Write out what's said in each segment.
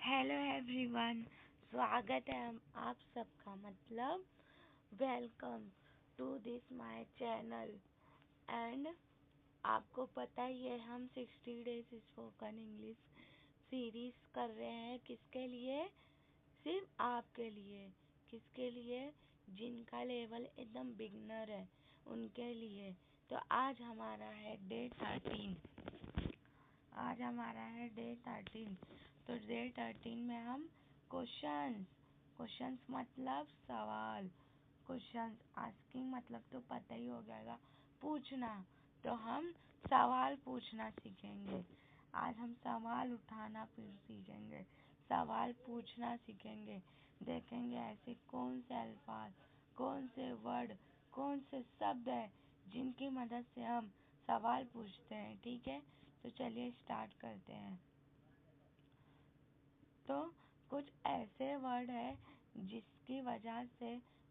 Hello everyone, स्वागत है आप सबका, मतलब welcome to this my channel. एंड आपको पता ही है, हम 60 डेज स्पोकन इंग्लिश सीरीज कर रहे हैं। किसके लिए? सिर्फ आपके लिए। किसके लिए? जिनका लेवल एकदम बिगनर है, उनके लिए। तो आज हमारा है डे 13। आज हमारा है डे 13। तो डे 13 में हम क्वेश्चंस मतलब सवाल। क्वेश्चंस आस्किंग मतलब तो पता ही हो जाएगा, पूछना। तो हम सवाल पूछना सीखेंगे। आज हम सवाल उठाना फिर सीखेंगे, सवाल पूछना सीखेंगे। देखेंगे ऐसे कौन से अल्फाज, कौन से वर्ड, कौन से शब्द है जिनकी मदद से हम सवाल पूछते हैं। ठीक है, तो चलिए स्टार्ट करते हैं। तो कुछ ऐसे वर्ड है जिसकी वजह से,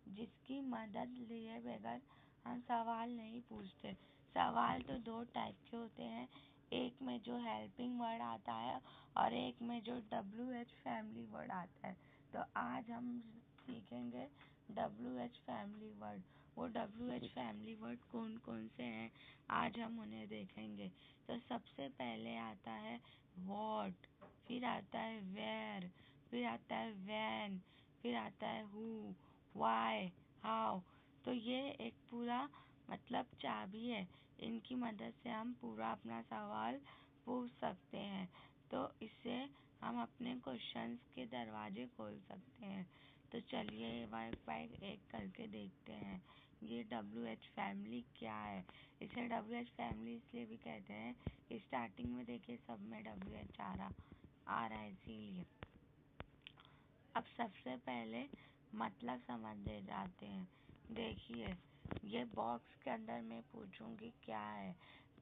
जिसकी मदद लिए बगैर हम सवाल नहीं पूछते। सवाल तो दो टाइप के होते हैं, एक में जो हेल्पिंग वर्ड आता है और एक में जो WH फैमिली वर्ड आता है। तो आज हम सीखेंगे WH फैमिली वर्ड। वो WH फैमिली वर्ड कौन कौन से हैं, आज हम उन्हें देखेंगे। तो सबसे पहले आता है व्हाट, फिर आता है वेयर, फिर आता है व्हेन, फिर आता है हु, व्हाई, हाउ। तो ये एक पूरा मतलब चाबी है, इनकी मदद से हम पूरा अपना सवाल पूछ सकते हैं। तो इससे हम अपने क्वेश्चंस के दरवाजे खोल सकते हैं। तो चलिए एक करके देखते हैं ये WH फैमिली क्या है। इसे WH फैमिली इसलिए भी कहते हैं, स्टार्टिंग में देखिए सब में WH आ रहा है, इसीलिए। अब सबसे पहले मतलब समझने जाते हैं। देखिए, ये बॉक्स के अंदर मैं पूछूंगी क्या है,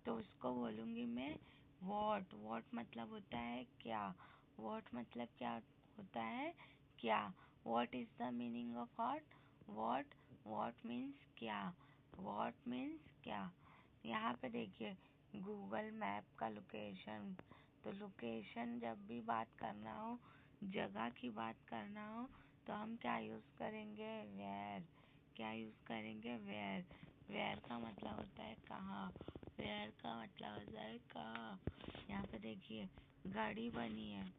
तो उसको बोलूंगी मैं व्हाट। व्हाट मतलब होता है क्या। व्हाट मतलब क्या होता है, क्या। What is the meaning of what. What means क्या। व्हाट मीन्स क्या। यहाँ पे देखिए गूगल मैप का लोकेशन। तो लोकेशन जब भी बात करना हो, जगह की बात करना हो, तो हम क्या यूज़ करेंगे, वेयर। क्या यूज़ करेंगे, वेयर। वेयर का मतलब होता है कहाँ। वेयर का मतलब होता है कहाँ। यहाँ पे देखिए घड़ी बनी है,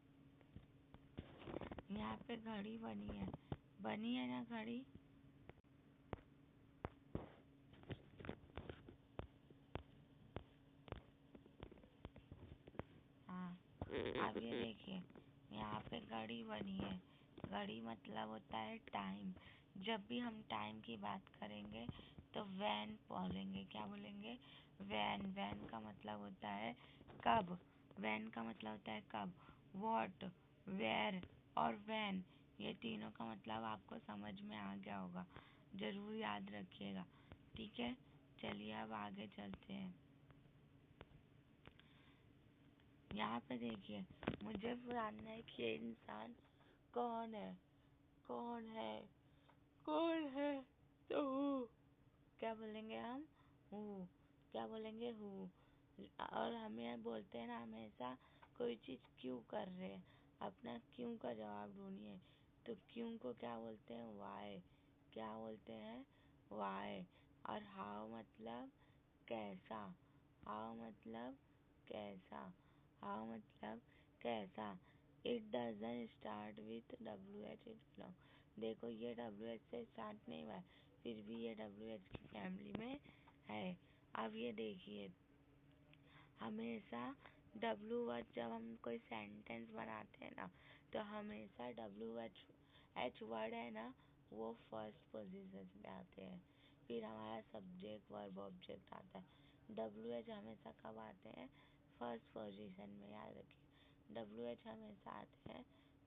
यहाँ पे घड़ी बनी है ना घड़ी। हाँ, अब ये देखिए यहाँ पे घड़ी बनी है। घड़ी मतलब होता है टाइम। जब भी हम टाइम की बात करेंगे तो वैन बोलेंगे। क्या बोलेंगे, वैन। वैन का मतलब होता है कब। वैन का मतलब होता है कब। व्हाट, वेयर और वैन, ये तीनों का मतलब आपको समझ में आ गया होगा, जरूर याद रखिएगा। ठीक है, चलिए अब आगे चलते हैं। यहाँ पे देखिए मुझे जानना है कि ये इंसान कौन है, कौन है, कौन है। तो हु, क्या बोलेंगे हम, हु। क्या बोलेंगे, हु। और हमें बोलते हैं ना हमेशा कोई चीज़ क्यों कर रहे हैं, अपना क्यों का जवाब ढूंढिए। तो क्यों को क्या बोलते हैं, वाई। क्या बोलते हैं, वाई। और हाउ मतलब कैसा। हाउ मतलब कैसा। हाउ मतलब कैसा। It doesn't start with WH, it belong. देखो ये WH से स्टार्ट नहीं हुआ है, फिर भी ये WH की फैमिली में है। अब ये देखिए हमेशा WH, जब हम कोई सेंटेंस बनाते हैं ना, तो हमेशा WH वर्ड है ना, वो फर्स्ट पोजीशन पे आते हैं। फिर हमारा सब्जेक्ट वर्ब ऑब्जेक्ट आता है। WH हमेशा कब आते हैं, फर्स्ट पोजीशन में, याद रखिए। WH हमेशा आते हैं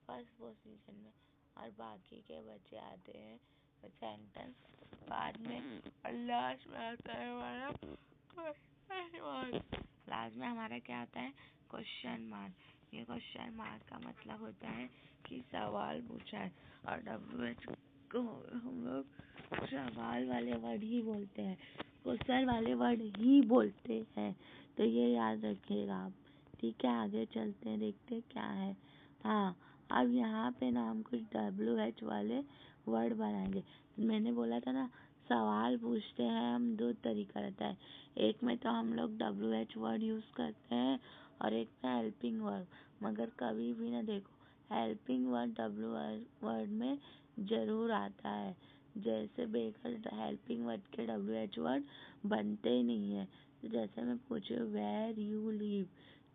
फर्स्ट पोजीशन में, और बाकी के बच्चे आते हैं सेंटेंस बाद में। और लास्ट में आता है हमारा क्वेश्चन मार्क। लास्ट में हमारा क्या आता है, क्वेश्चन मार्क। ये क्वेश्चन मार्क का मतलब होता है कि सवाल पूछा है। और WH को हम लोग सवाल वाले वर्ड ही बोलते हैं, क्वेश्चन वाले वर्ड ही बोलते हैं। तो ये याद रखिएगा आप। ठीक है, आगे चलते हैं, देखते हैं क्या है। हाँ, अब यहाँ पे ना हम कुछ WH वाले वर्ड बनाएंगे। मैंने बोला था ना, सवाल पूछते हैं हम, दो तरीका रहता है। एक में तो हम लोग WH वर्ड यूज़ करते हैं और एक में हेल्पिंग वर्ड। मगर कभी भी ना देखो, हेल्पिंग वर्ड WH वर्ड में ज़रूर आता है। जैसे बेकर हेल्पिंग वर्ड के WH वर्ड बनते ही नहीं है। तो जैसे मैं पूछूँ वेयर यू लिव,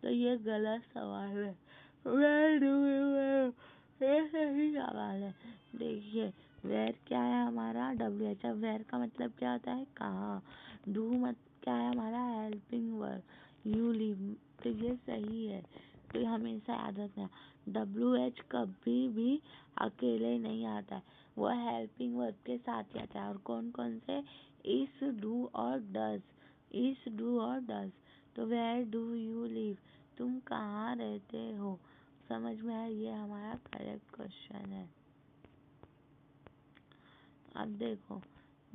तो ये गलत सवाल है। वेयर डू यू लिव, ये सही सवाल है। देखिए, वेयर क्या है हमारा WH। वेयर का मतलब क्या होता है, कहाँ। डू मत क्या है हमारा हेल्पिंग वर्ड, यू लिव, तो ये सही है। तो हमेशा याद रखना, WH कभी भी अकेले नहीं आता है, वो हेल्पिंग वर्ब के साथ ही आता है। और कौन कौन से, इस, डू और डज। इस, डू और डज। तो वेयर डू यू लिव, तुम कहाँ रहते हो। समझ में आया, ये हमारा करेक्ट क्वेश्चन है। अब देखो,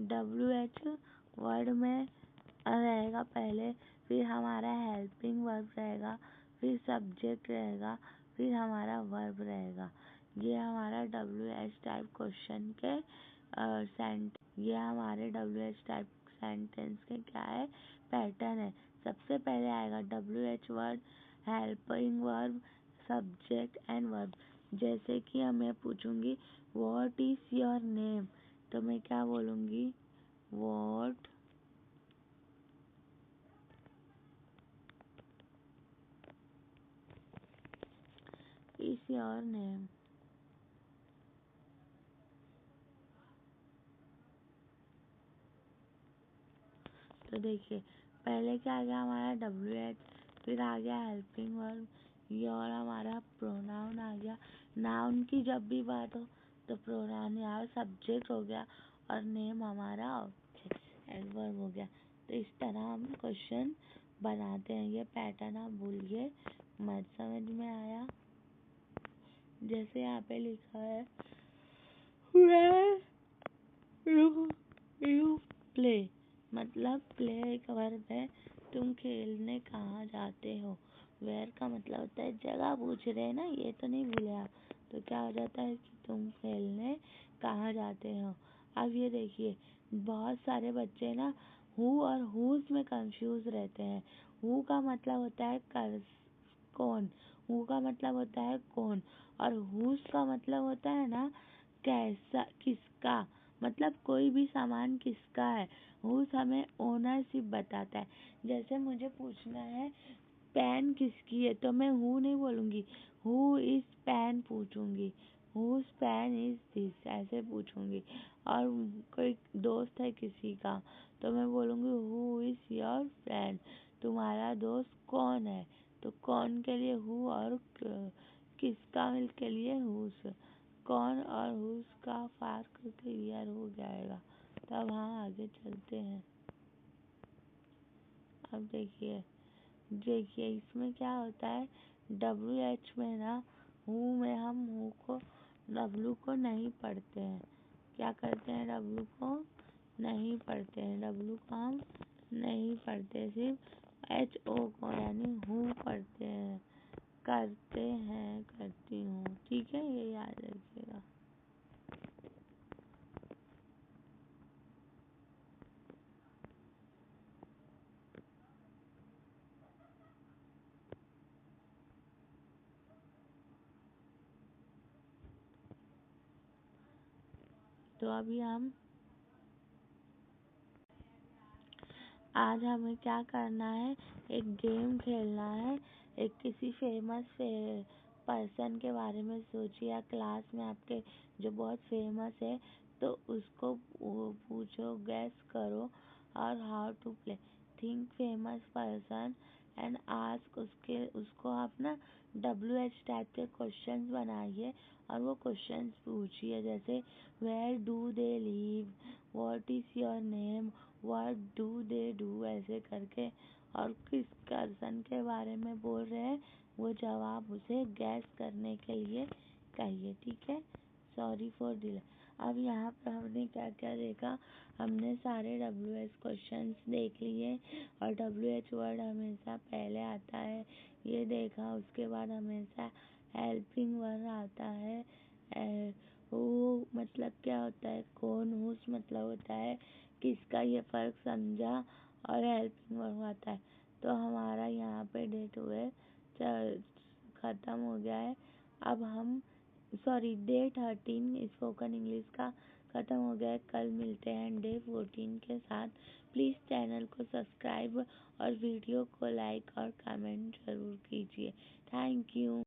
WH वर्ड में रहेगा पहले, फिर हमारा हेल्पिंग वर्ब रहेगा, फिर सब्जेक्ट रहेगा, फिर हमारा वर्ब रहेगा। ये हमारा WH टाइप क्वेश्चन के ये हमारे WH टाइप सेंटेंस के क्या है, पैटर्न है। सबसे पहले आएगा WH word, helping verb, subject and verb. जैसे कि मैं पूछूंगी व्हाट इज योर नेम, तो मैं क्या बोलूंगी, व्हाट इज योर नेम। तो देखिए, पहले क्या आ गया हमारा WH, फिर आ गया हेल्पिंग वर्ब, योर हमारा प्रोनाउन आ गया। नाउन की जब भी बात हो तो प्रोनाउन यहाँ सब्जेक्ट हो गया, और नेम हमारा ऑब्जेक्ट एंड वर्ब हो गया। तो इस तरह हम क्वेश्चन बनाते हैं। ये पैटर्न आप भूलिए मत। समझ में आया। जैसे यहाँ पे लिखा है यू प्ले, मतलब प्ले एक वर्ब है, तुम खेलने कहाँ जाते हो। वेयर का मतलब होता है जगह, पूछ रहे हैं ना, ये तो नहीं भूले आप। तो क्या हो जाता है कि तुम खेलने कहाँ जाते हो। अब ये देखिए, बहुत सारे बच्चे ना हु और हुज में कंफ्यूज रहते हैं। हु का मतलब होता है कौन, हु का मतलब होता है कौन, और हुज का मतलब होता है ना कैसा, किसका, मतलब कोई भी सामान किसका है। हुज हमें ओनरशिप बताता है। जैसे मुझे पूछना है पेन किसकी है, तो मैं हु नहीं बोलूंगी, हु इज पेन पूछूंगी, हुज पेन इज दिस, ऐसे पूछूंगी। और कोई दोस्त है किसी का, तो मैं बोलूंगी हु इज योर फ्रेंड, तुम्हारा दोस्त कौन है। तो कौन के लिए हु और किसका मिल के लिए हुज। कौन और हुज का फार्क क्लियर हो जाएगा। तब हाँ, आगे चलते हैं। अब देखिए, इसमें क्या होता है, WH में ना, हु में हम हु को, W को नहीं पढ़ते हैं। क्या करते हैं, W को नहीं पढ़ते हैं। W को हम नहीं पढ़ते, सिर्फ HO को यानी हु पढ़ते हैं। करते हैं, करती हूँ, ठीक है, ये याद रखिएगा। तो अभी आज हमें क्या करना है, एक गेम खेलना है। एक किसी फेमस पर्सन के बारे में सोचिए, या क्लास में आपके जो बहुत फेमस है, तो उसको पूछो, गैस करो। और how to play, think famous person and ask, उसको आप ना WH टाइप के क्वेश्चंस बनाइए और वो क्वेश्चंस पूछिए। जैसे where do they live, what is your name, what do they do, ऐसे करके। और किस पर्सन के बारे में बोल रहे हैं वो जवाब उसे गैस करने के लिए कहिए, ठीक है। Sorry for delay. अब यहाँ पर हमने क्या क्या देखा, हमने सारे WH क्वेश्चंस देख लिए, और WH वर्ड हमेशा पहले आता है ये देखा। उसके बाद हमेशा हेल्पिंग वर्ब आता है वो मतलब क्या होता है, कौन हुस मतलब होता है किसका, ये फर्क समझा। और हेल्पिंग वर्ब आता है। तो हमारा यहाँ पे डेट हुए खत्म हो गया है। अब हम डे 13 स्पोकन इंग्लिश का खत्म हो गया है। कल मिलते हैं डे 14 के साथ। प्लीज़ चैनल को सब्सक्राइब और वीडियो को लाइक और कमेंट जरूर कीजिए। Thank you.